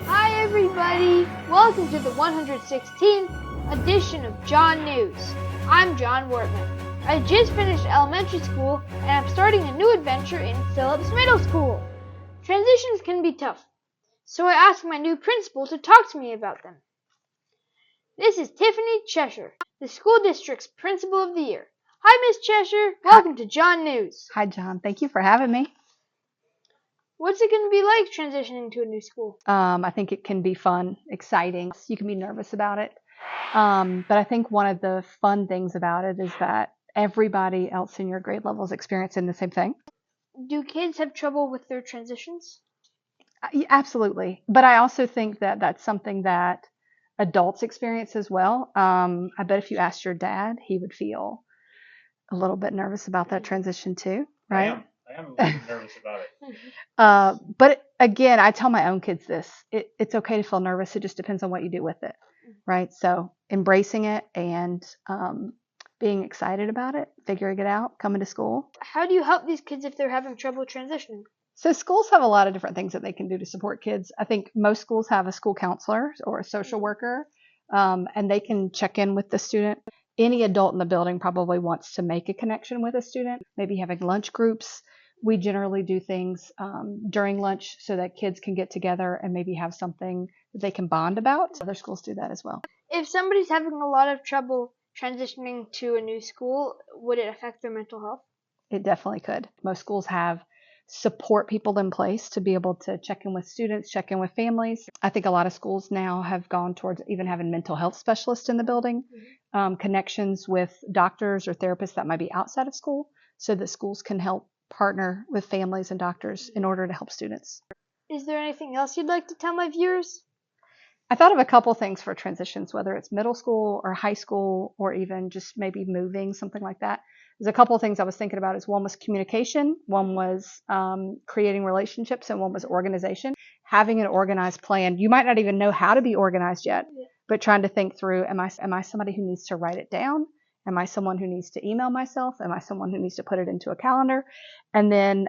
Hi everybody! Welcome to the 116th edition of John News. I'm John Wortman. I just finished elementary school and I'm starting a new adventure in Phillips Middle School. Transitions can be tough, so I asked my new principal to talk to me about them. This is Tiffany Chesser, the school district's Principal of the Year. Hi Miss Chesser, welcome to John News. Hi John, thank you for having me. What's it going to be like transitioning to a new school? I think it can be fun, exciting. You can be nervous about it. But I think one of the fun things about it is that everybody else in your grade level is experiencing the same thing. Do kids have trouble with their transitions? Absolutely. But I also think that that's something that adults experience as well. I bet if you asked your dad, he would feel a little bit nervous about that transition too, right? I am a little bit nervous about it. But again, I tell my own kids this. It's okay to feel nervous. It just depends on what you do with it, right? So embracing it and being excited about it, figuring it out, coming to school. How do you help these kids if they're having trouble transitioning? So schools have a lot of different things that they can do to support kids. I think most schools have a school counselor or a social worker, and they can check in with the student. Any adult in the building probably wants to make a connection with a student, maybe having lunch groups. We generally do things during lunch so that kids can get together and maybe have something that they can bond about. Other schools do that as well. If somebody's having a lot of trouble transitioning to a new school, would it affect their mental health? It definitely could. Most schools have support people in place to be able to check in with students, check in with families. I think a lot of schools now have gone towards even having mental health specialists in the building, connections with doctors or therapists that might be outside of school so that schools can help partner with families and doctors in order to help students. Is there anything else you'd like to tell my viewers? I thought of a couple things for transitions, whether it's middle school or high school or even just maybe moving, something like that. There's a couple of things I was thinking about. One was communication, one was creating relationships, and one was organization. Having an organized plan. You might not even know how to be organized yet, but trying to think through, am I somebody who needs to write it down? Am I someone who needs to email myself? Am I someone who needs to put it into a calendar? And then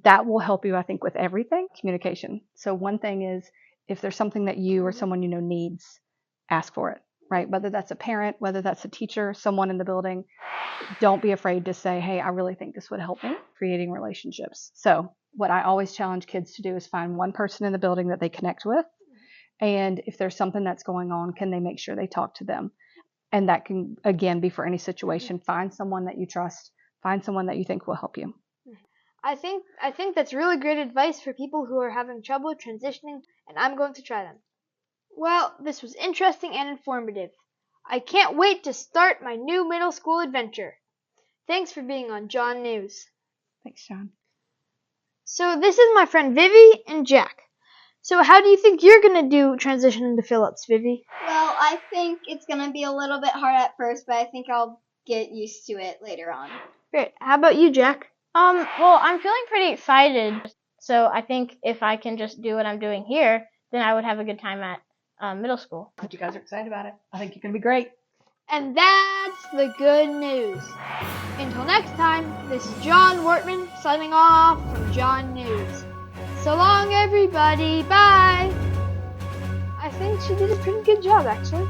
that will help you, I think, with everything. Communication. So one thing is, if there's something that you or someone you know needs, ask for it, right? Whether that's a parent, whether that's a teacher, someone in the building, don't be afraid to say, hey, I really think this would help me. Creating relationships. So what I always challenge kids to do is find one person in the building that they connect with. And if there's something that's going on, can they make sure they talk to them? And that can, again, be for any situation. Find someone that you trust. Find someone that you think will help you. I think that's really great advice for people who are having trouble transitioning, and I'm going to try them. Well, this was interesting and informative. I can't wait to start my new middle school adventure. Thanks for being on John News. Thanks, John. So this is my friend Vivy and Jack. So how do you think you're going to do transitioning to Phillips, Vivy? Well, I think it's going to be a little bit hard at first, but I think I'll get used to it later on. Great. How about you, Jack? Well, I'm feeling pretty excited. So I think if I can just do what I'm doing here, then I would have a good time at middle school. I hope you guys are excited about it. I think you're going to be great. And that's the good news. Until next time, this is John Wortman signing off from John News. So long, everybody. Bye. I think she did a pretty good job, actually.